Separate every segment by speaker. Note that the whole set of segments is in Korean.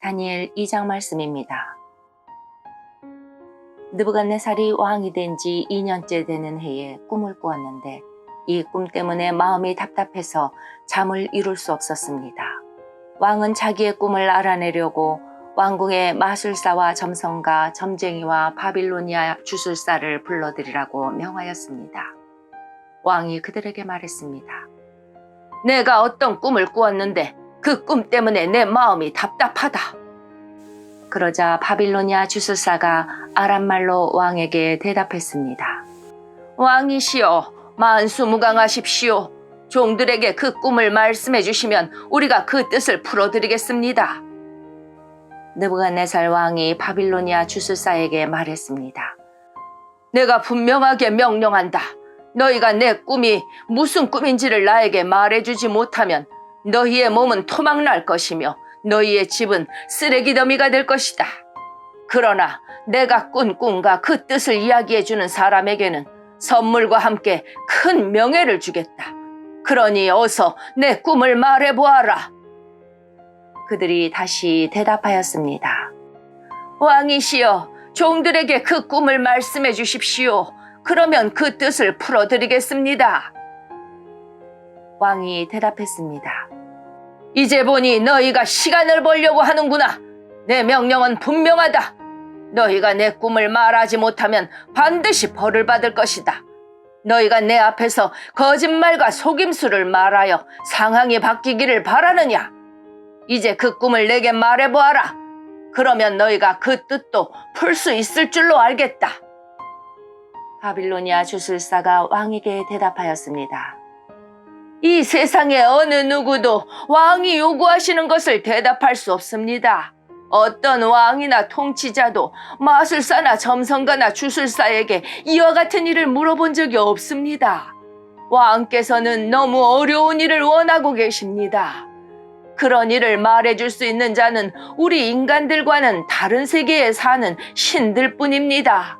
Speaker 1: 다니엘 2장 말씀입니다. 느부갓네살이 왕이 된 지 2년째 되는 해에 꿈을 꾸었는데 이 꿈 때문에 마음이 답답해서 잠을 이룰 수 없었습니다. 왕은 자기의 꿈을 알아내려고 왕궁의 마술사와 점성가, 점쟁이와 바빌로니아 주술사를 불러들이라고 명하였습니다. 왕이 그들에게 말했습니다. 내가 어떤 꿈을 꾸었는데 그 꿈 때문에 내 마음이 답답하다. 그러자 바빌로니아 주술사가 아람말로 왕에게 대답했습니다. 왕이시여, 만수무강하십시오. 종들에게 그 꿈을 말씀해 주시면 우리가 그 뜻을 풀어드리겠습니다. 느부갓네살 왕이 바빌로니아 주술사에게 말했습니다. 내가 분명하게 명령한다. 너희가 내 꿈이 무슨 꿈인지를 나에게 말해주지 못하면 너희의 몸은 토막날 것이며 너희의 집은 쓰레기 더미가 될 것이다. 그러나 내가 꾼 꿈과 그 뜻을 이야기해주는 사람에게는 선물과 함께 큰 명예를 주겠다. 그러니 어서 내 꿈을 말해보아라. 그들이 다시 대답하였습니다. 왕이시여, 종들에게 그 꿈을 말씀해 주십시오. 그러면 그 뜻을 풀어드리겠습니다. 왕이 대답했습니다. 이제 보니 너희가 시간을 벌려고 하는구나. 내 명령은 분명하다. 너희가 내 꿈을 말하지 못하면 반드시 벌을 받을 것이다. 너희가 내 앞에서 거짓말과 속임수를 말하여 상황이 바뀌기를 바라느냐? 이제 그 꿈을 내게 말해보아라. 그러면 너희가 그 뜻도 풀 수 있을 줄로 알겠다. 바빌로니아 주술사가 왕에게 대답하였습니다. 이 세상의 어느 누구도 왕이 요구하시는 것을 대답할 수 없습니다. 어떤 왕이나 통치자도 마술사나 점성가나 주술사에게 이와 같은 일을 물어본 적이 없습니다. 왕께서는 너무 어려운 일을 원하고 계십니다. 그런 일을 말해줄 수 있는 자는 우리 인간들과는 다른 세계에 사는 신들 뿐입니다.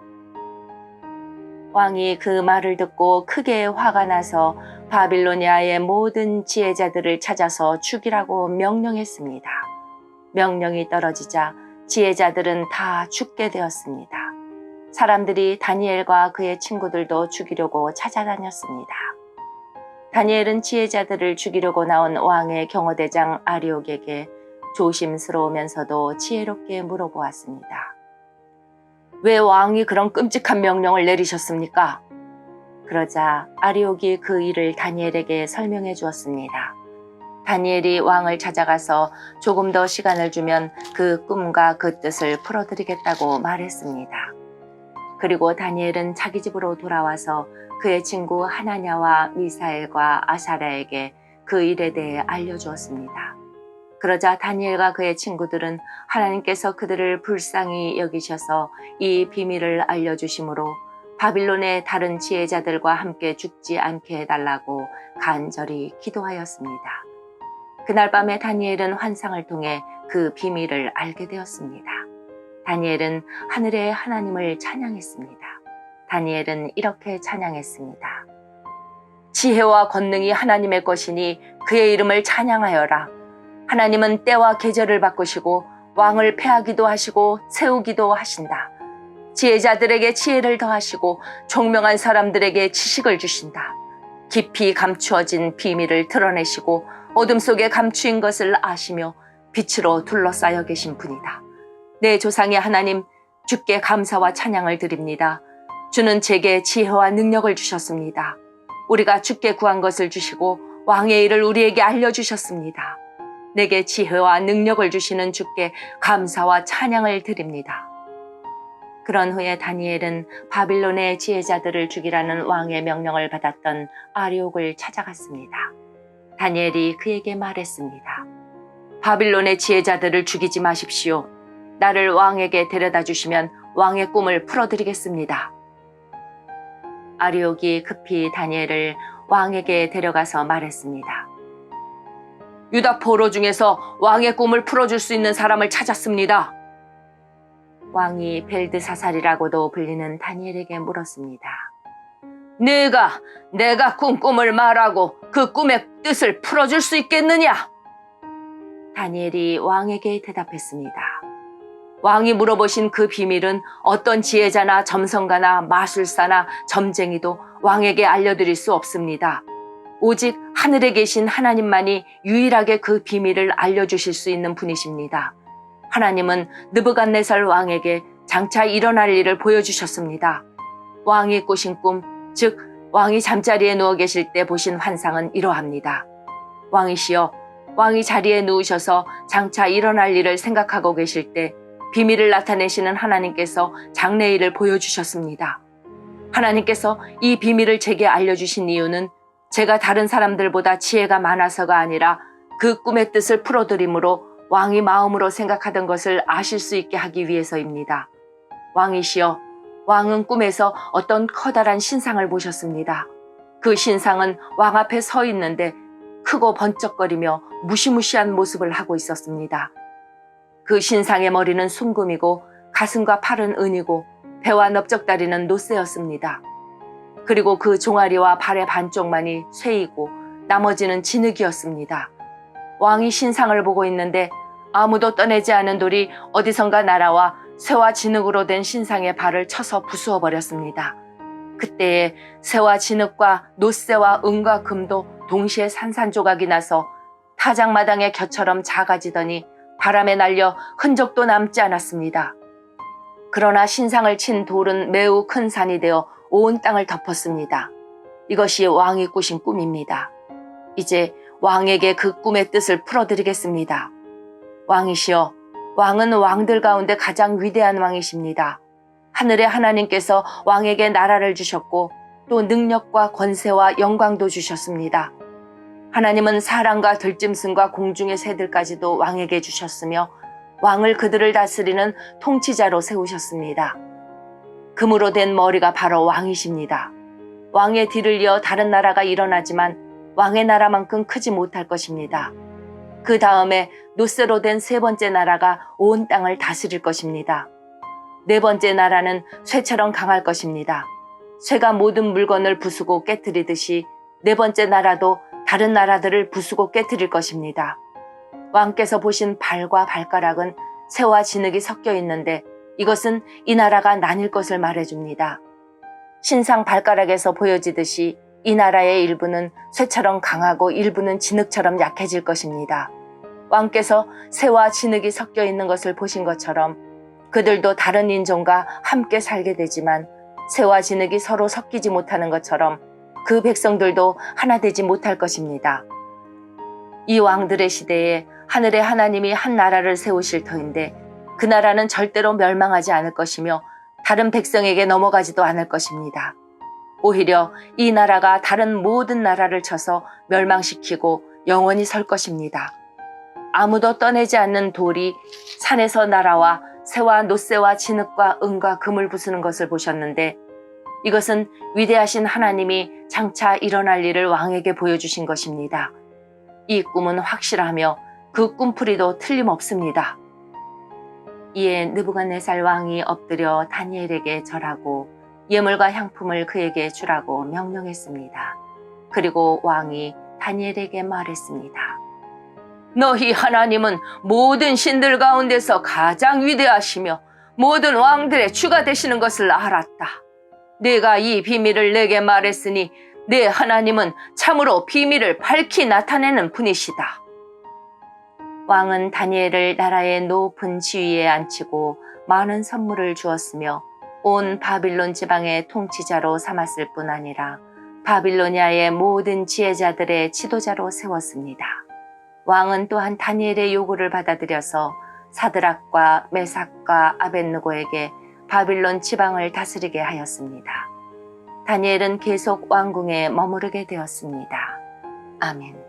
Speaker 1: 왕이 그 말을 듣고 크게 화가 나서 바빌로니아의 모든 지혜자들을 찾아서 죽이라고 명령했습니다. 명령이 떨어지자 지혜자들은 다 죽게 되었습니다. 사람들이 다니엘과 그의 친구들도 죽이려고 찾아다녔습니다. 다니엘은 지혜자들을 죽이려고 나온 왕의 경호대장 아리옥에게 조심스러우면서도 지혜롭게 물어보았습니다. 왜 왕이 그런 끔찍한 명령을 내리셨습니까? 그러자 아리옥이 그 일을 다니엘에게 설명해 주었습니다. 다니엘이 왕을 찾아가서 조금 더 시간을 주면 그 꿈과 그 뜻을 풀어드리겠다고 말했습니다. 그리고 다니엘은 자기 집으로 돌아와서 그의 친구 하나냐와 미사엘과 아사랴에게 그 일에 대해 알려주었습니다. 그러자 다니엘과 그의 친구들은 하나님께서 그들을 불쌍히 여기셔서 이 비밀을 알려주심으로 바빌론의 다른 지혜자들과 함께 죽지 않게 해달라고 간절히 기도하였습니다. 그날 밤에 다니엘은 환상을 통해 그 비밀을 알게 되었습니다. 다니엘은 하늘의 하나님을 찬양했습니다. 다니엘은 이렇게 찬양했습니다. 지혜와 권능이 하나님의 것이니 그의 이름을 찬양하여라. 하나님은 때와 계절을 바꾸시고 왕을 패하기도 하시고 세우기도 하신다. 지혜자들에게 지혜를 더하시고 총명한 사람들에게 지식을 주신다. 깊이 감추어진 비밀을 드러내시고 어둠 속에 감추인 것을 아시며 빛으로 둘러싸여 계신 분이다. 내 조상의 하나님, 주께 감사와 찬양을 드립니다. 주는 제게 지혜와 능력을 주셨습니다. 우리가 주께 구한 것을 주시고 왕의 일을 우리에게 알려주셨습니다. 내게 지혜와 능력을 주시는 주께 감사와 찬양을 드립니다. 그런 후에 다니엘은 바빌론의 지혜자들을 죽이라는 왕의 명령을 받았던 아리옥을 찾아갔습니다. 다니엘이 그에게 말했습니다. 바빌론의 지혜자들을 죽이지 마십시오. 나를 왕에게 데려다 주시면 왕의 꿈을 풀어드리겠습니다. 아리옥이 급히 다니엘을 왕에게 데려가서 말했습니다. 유다 포로 중에서 왕의 꿈을 풀어줄 수 있는 사람을 찾았습니다. 왕이 벨드사살이라고도 불리는 다니엘에게 물었습니다. 내가 꾼 꿈을 말하고 그 꿈의 뜻을 풀어줄 수 있겠느냐? 다니엘이 왕에게 대답했습니다. 왕이 물어보신 그 비밀은 어떤 지혜자나 점성가나 마술사나 점쟁이도 왕에게 알려드릴 수 없습니다. 오직 하늘에 계신 하나님만이 유일하게 그 비밀을 알려주실 수 있는 분이십니다. 하나님은 느부갓네살 왕에게 장차 일어날 일을 보여주셨습니다. 왕이 꾸신 꿈, 즉 왕이 잠자리에 누워 계실 때 보신 환상은 이러합니다. 왕이시여, 왕이 자리에 누우셔서 장차 일어날 일을 생각하고 계실 때 비밀을 나타내시는 하나님께서 장래일을 보여주셨습니다. 하나님께서 이 비밀을 제게 알려주신 이유는 제가 다른 사람들보다 지혜가 많아서가 아니라 그 꿈의 뜻을 풀어드림으로 왕이 마음으로 생각하던 것을 아실 수 있게 하기 위해서입니다. 왕이시여, 왕은 꿈에서 어떤 커다란 신상을 보셨습니다. 그 신상은 왕 앞에 서 있는데 크고 번쩍거리며 무시무시한 모습을 하고 있었습니다. 그 신상의 머리는 순금이고 가슴과 팔은 은이고 배와 넓적다리는 노쇠였습니다. 그리고 그 종아리와 발의 반쪽만이 쇠이고 나머지는 진흙이었습니다. 왕이 신상을 보고 있는데 아무도 떠내지 않은 돌이 어디선가 날아와 쇠와 진흙으로 된 신상의 발을 쳐서 부수어 버렸습니다. 그때에 쇠와 진흙과 노쇠와 은과 금도 동시에 산산조각이 나서 타작마당의 곁처럼 작아지더니 바람에 날려 흔적도 남지 않았습니다. 그러나 신상을 친 돌은 매우 큰 산이 되어 온 땅을 덮었습니다. 이것이 왕이 꾸신 꿈입니다. 이제 왕에게 그 꿈의 뜻을 풀어드리겠습니다. 왕이시여, 왕은 왕들 가운데 가장 위대한 왕이십니다. 하늘의 하나님께서 왕에게 나라를 주셨고 또 능력과 권세와 영광도 주셨습니다. 하나님은 사람과 들짐승과 공중의 새들까지도 왕에게 주셨으며 왕을 그들을 다스리는 통치자로 세우셨습니다. 금으로 된 머리가 바로 왕이십니다. 왕의 뒤를 이어 다른 나라가 일어나지만 왕의 나라만큼 크지 못할 것입니다. 그 다음에 노쇠로 된 세 번째 나라가 온 땅을 다스릴 것입니다. 네 번째 나라는 쇠처럼 강할 것입니다. 쇠가 모든 물건을 부수고 깨뜨리듯이 네 번째 나라도 다른 나라들을 부수고 깨뜨릴 것입니다. 왕께서 보신 발과 발가락은 쇠와 진흙이 섞여 있는데 이것은 이 나라가 나뉠 것을 말해줍니다. 신상 발가락에서 보여지듯이 이 나라의 일부는 쇠처럼 강하고 일부는 진흙처럼 약해질 것입니다. 왕께서 쇠와 진흙이 섞여 있는 것을 보신 것처럼 그들도 다른 인종과 함께 살게 되지만 쇠와 진흙이 서로 섞이지 못하는 것처럼 그 백성들도 하나 되지 못할 것입니다. 이 왕들의 시대에 하늘의 하나님이 한 나라를 세우실 터인데 그 나라는 절대로 멸망하지 않을 것이며 다른 백성에게 넘어가지도 않을 것입니다. 오히려 이 나라가 다른 모든 나라를 쳐서 멸망시키고 영원히 설 것입니다. 아무도 떠내지 않는 돌이 산에서 날아와 쇠와 노쇠와 진흙과 은과 금을 부수는 것을 보셨는데 이것은 위대하신 하나님이 장차 일어날 일을 왕에게 보여주신 것입니다. 이 꿈은 확실하며 그 꿈풀이도 틀림없습니다. 이에 느부갓네살 왕이 엎드려 다니엘에게 절하고 예물과 향품을 그에게 주라고 명령했습니다. 그리고 왕이 다니엘에게 말했습니다. 너희 하나님은 모든 신들 가운데서 가장 위대하시며 모든 왕들의 주가 되시는 것을 알았다. 내가 이 비밀을 내게 말했으니 내 하나님은 참으로 비밀을 밝히 나타내는 분이시다. 왕은 다니엘을 나라의 높은 지위에 앉히고 많은 선물을 주었으며 온 바빌론 지방의 통치자로 삼았을 뿐 아니라 바빌로니아의 모든 지혜자들의 지도자로 세웠습니다. 왕은 또한 다니엘의 요구를 받아들여서 사드락과 메삭과 아벳느고에게 바빌론 지방을 다스리게 하였습니다. 다니엘은 계속 왕궁에 머무르게 되었습니다. 아멘.